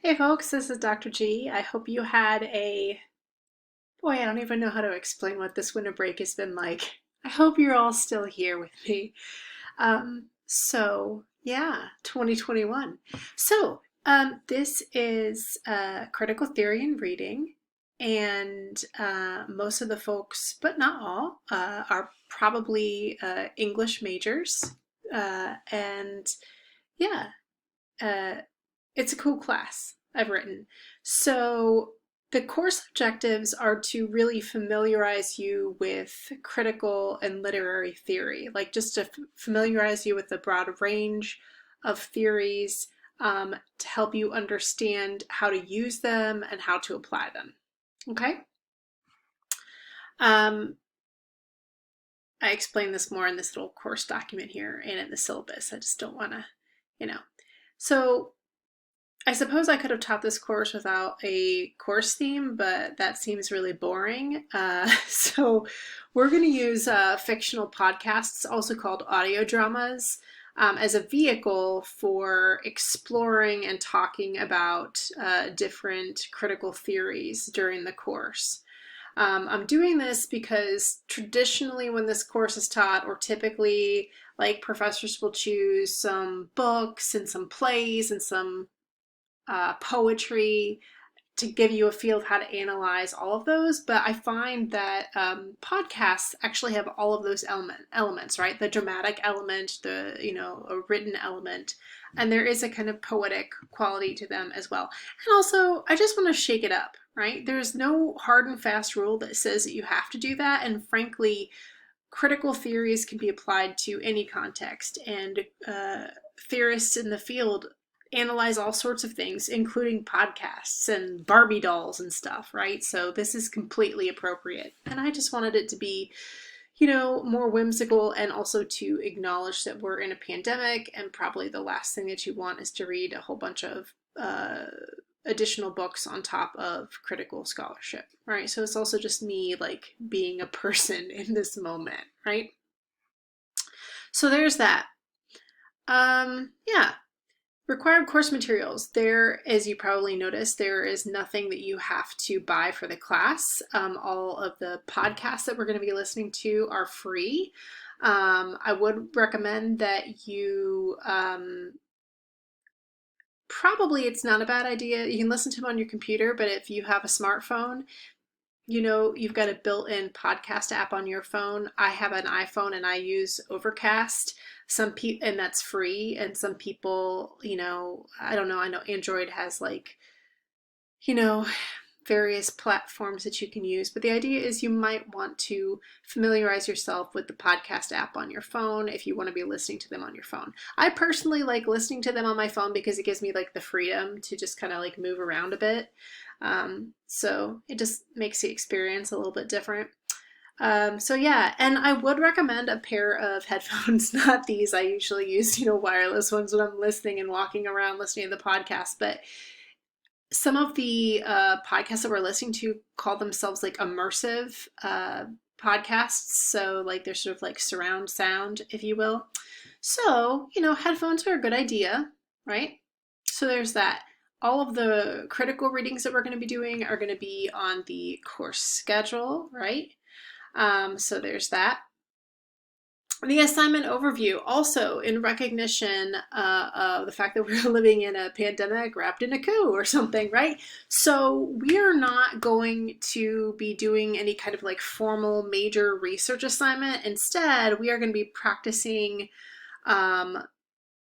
Hey folks, this is Dr. G. I hope you had boy, I don't even know how to explain what this winter break has been like. I hope you're all still here with me. Yeah, 2021. This is critical theory and reading, and most of the folks, but not all, are probably English majors. And yeah, uh, it's a cool class I've written. So the course objectives are to really familiarize you with critical and literary theory, like just to familiarize you with the broad range of theories, to help you understand how to use them and how to apply them. Okay? Um, I explain this more in this little course document here and in the syllabus. I just don't want to, you know. So I suppose I could have taught this course without a course theme, but that seems really boring. So we're going to use fictional podcasts, also called audio dramas, as a vehicle for exploring and talking about different critical theories during the course. I'm doing this because traditionally when this course is taught, or typically, like, professors will choose some books and some plays and some poetry to give you a feel of how to analyze all of those. But I find that podcasts actually have all of those elements, right? The dramatic element, a written element, and there is a kind of poetic quality to them as well. And also, I just want to shake it up, right? There's no hard and fast rule that says that you have to do that, and frankly, critical theories can be applied to any context, and theorists in the field analyze all sorts of things, including podcasts and Barbie dolls and stuff, right? So this is completely appropriate. And I just wanted it to be, more whimsical, and also to acknowledge that we're in a pandemic, and probably the last thing that you want is to read a whole bunch of additional books on top of critical scholarship, right? So it's also just me, like, being a person in this moment, right? So there's that. Yeah. Required course materials. There, as you probably noticed, there is nothing that you have to buy for the class. All of the podcasts that we're going to be listening to are free. I would recommend that you probably, it's not a bad idea. You can listen to them on your computer, but if you have a smartphone, you've got a built-in podcast app on your phone. I have an iPhone and I use Overcast. Some people, and that's free. And some people, I don't know. I know Android has, like, you know, various platforms that you can use. But the idea is you might want to familiarize yourself with the podcast app on your phone if you want to be listening to them on your phone. I personally like listening to them on my phone because it gives me, like, the freedom to just kind of, like, move around a bit. So it just makes the experience a little bit different. So yeah, and I would recommend a pair of headphones, not these. I usually use, wireless ones when I'm listening and walking around listening to the podcast. But some of the podcasts that we're listening to call themselves, like, immersive podcasts. So, like, they're sort of like surround sound, if you will. So, headphones are a good idea, right? So there's that. All of the critical readings that we're going to be doing are going to be on the course schedule, right? So there's that. The assignment overview, also in recognition of the fact that we're living in a pandemic wrapped in a coup or something, right? So we are not going to be doing any kind of, like, formal major research assignment. Instead, we are going to be practicing um,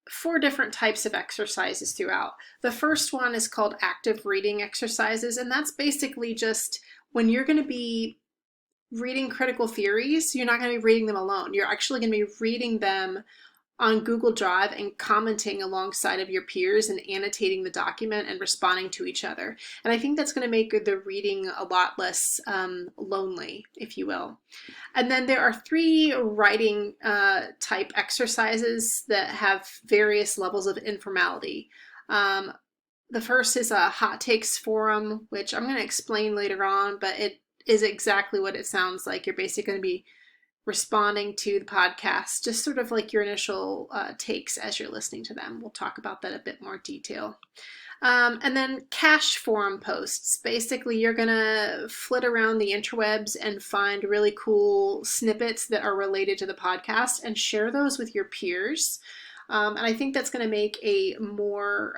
4 different types of exercises throughout. The first one is called active reading exercises, and that's basically just when you're going to be reading critical theories, you're not going to be reading them alone. You're actually going to be reading them on Google Drive and commenting alongside of your peers and annotating the document and responding to each other. And I think that's going to make the reading a lot less lonely, if you will. And then there are 3 writing type exercises that have various levels of informality. The first is a hot takes forum, which I'm going to explain later on, but it is exactly what it sounds like. You're basically going to be responding to the podcast, just sort of like your initial takes as you're listening to them. We'll talk about that a bit more detail. And then cache forum posts. Basically, you're going to flit around the interwebs and find really cool snippets that are related to the podcast and share those with your peers. And I think that's going to make a more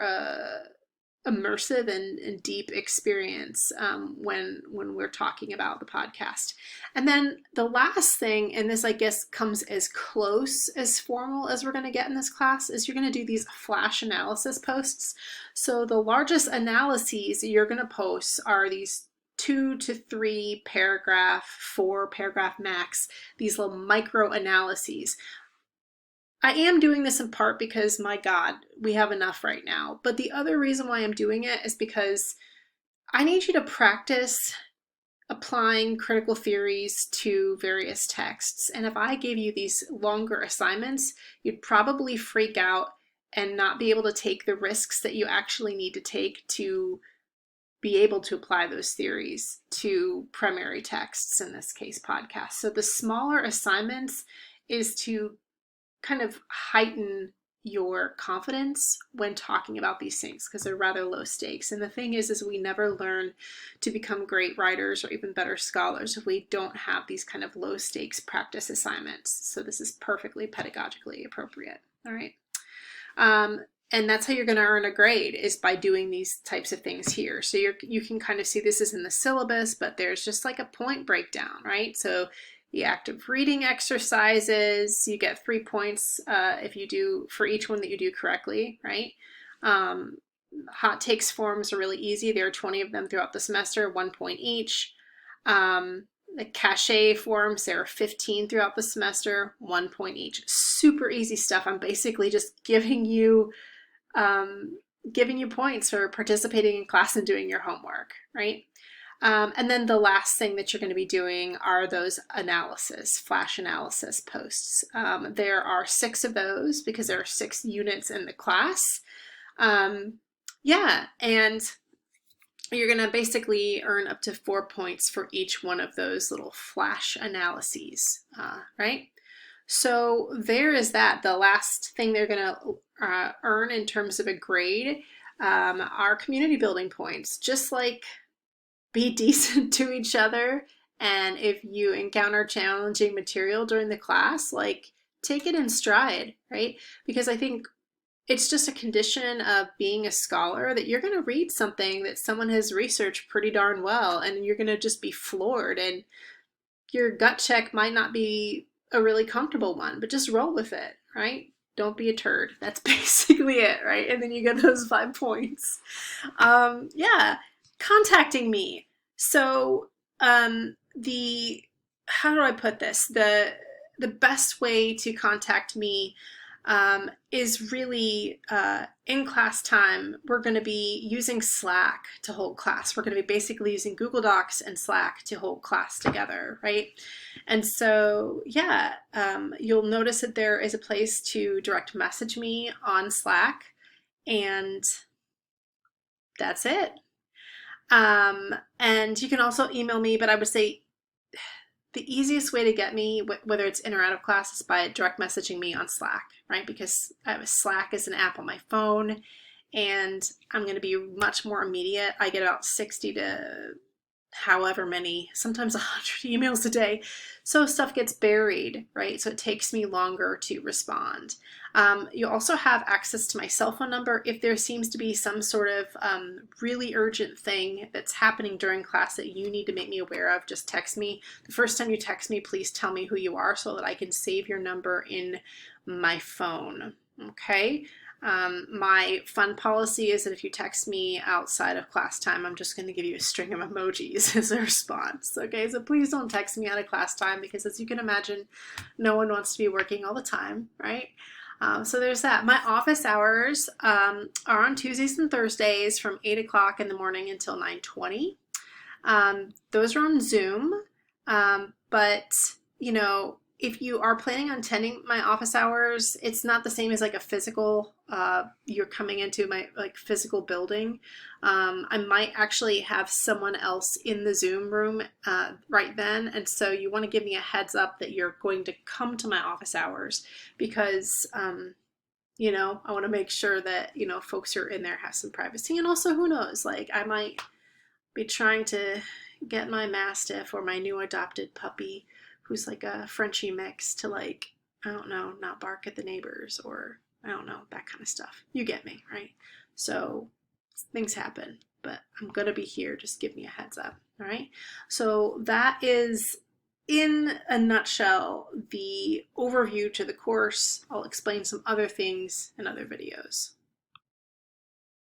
immersive and deep experience when we're talking about the podcast. And then the last thing, and this I guess comes as close as formal as we're going to get in this class, is you're going to do these flash analysis posts. So the largest analyses you're going to post are these 2 to 3 paragraph, 4 paragraph max, these little micro analyses. I am doing this in part because, my God, we have enough right now. But the other reason why I'm doing it is because I need you to practice applying critical theories to various texts. And if I gave you these longer assignments, you'd probably freak out and not be able to take the risks that you actually need to take to be able to apply those theories to primary texts, in this case, podcasts. So the smaller assignments is to kind of heighten your confidence when talking about these things because they're rather low stakes. And the thing is we never learn to become great writers or even better scholars if we don't have these kind of low stakes practice assignments. So this is perfectly pedagogically appropriate. All right. And that's how you're going to earn a grade, is by doing these types of things here. So you can kind of see this is in the syllabus, but there's just like a point breakdown, right? So the active reading exercises, you get 3 points if you do for each one that you do correctly, right? Hot takes forms are really easy. There are 20 of them throughout the semester, 1 point each. The cachet forms, there are 15 throughout the semester, 1 point each. Super easy stuff. I'm basically just giving you points for participating in class and doing your homework, right? And then the last thing that you're going to be doing are those flash analysis posts. There are 6 of those because there are 6 units in the class. Yeah, and you're going to basically earn up to 4 points for each one of those little flash analyses, right? So there is that. The last thing they're going to earn in terms of a grade are community building points, just like be decent to each other. And if you encounter challenging material during the class, like take it in stride, right? Because I think it's just a condition of being a scholar that you're going to read something that someone has researched pretty darn well, and you're going to just be floored, and your gut check might not be a really comfortable one, but just roll with it, right? Don't be a turd. That's basically it, right? And then you get those 5 points. Yeah. Contacting me. So how do I put this? The best way to contact me is really in class time. We're going to be using Slack to hold class. We're going to be basically using Google Docs and Slack to hold class together, right? And so, yeah, you'll notice that there is a place to direct message me on Slack, and that's it. And you can also email me, but I would say the easiest way to get me, whether it's in or out of class, is by direct messaging me on Slack, right? Because Slack is an app on my phone, and I'm going to be much more immediate. I get about 60 to however many, sometimes 100 emails a day. So stuff gets buried, right? So it takes me longer to respond. You also have access to my cell phone number. If there seems to be some sort of really urgent thing that's happening during class that you need to make me aware of, just text me. The first time you text me, please tell me who you are so that I can save your number in my phone, okay? My fun policy is that if you text me outside of class time, I'm just going to give you a string of emojis as a response. Okay, so please don't text me out of class time because, as you can imagine, no one wants to be working all the time, right? So there's that. My office hours are on Tuesdays and Thursdays from 8 o'clock in the morning until 9:20. Those are on Zoom, but you know, if you are planning on attending my office hours, it's not the same as like a physical, you're coming into my like physical building. I might actually have someone else in the Zoom room right then. And so you want to give me a heads up that you're going to come to my office hours because, I want to make sure that, folks who are in there have some privacy. And also, who knows, like I might be trying to get my Mastiff or my new adopted puppy, who's like a Frenchie mix, to like, I don't know, not bark at the neighbors or I don't know, that kind of stuff. You get me, right? So things happen, but I'm going to be here. Just give me a heads up. All right. So that is, in a nutshell, the overview to the course. I'll explain some other things in other videos.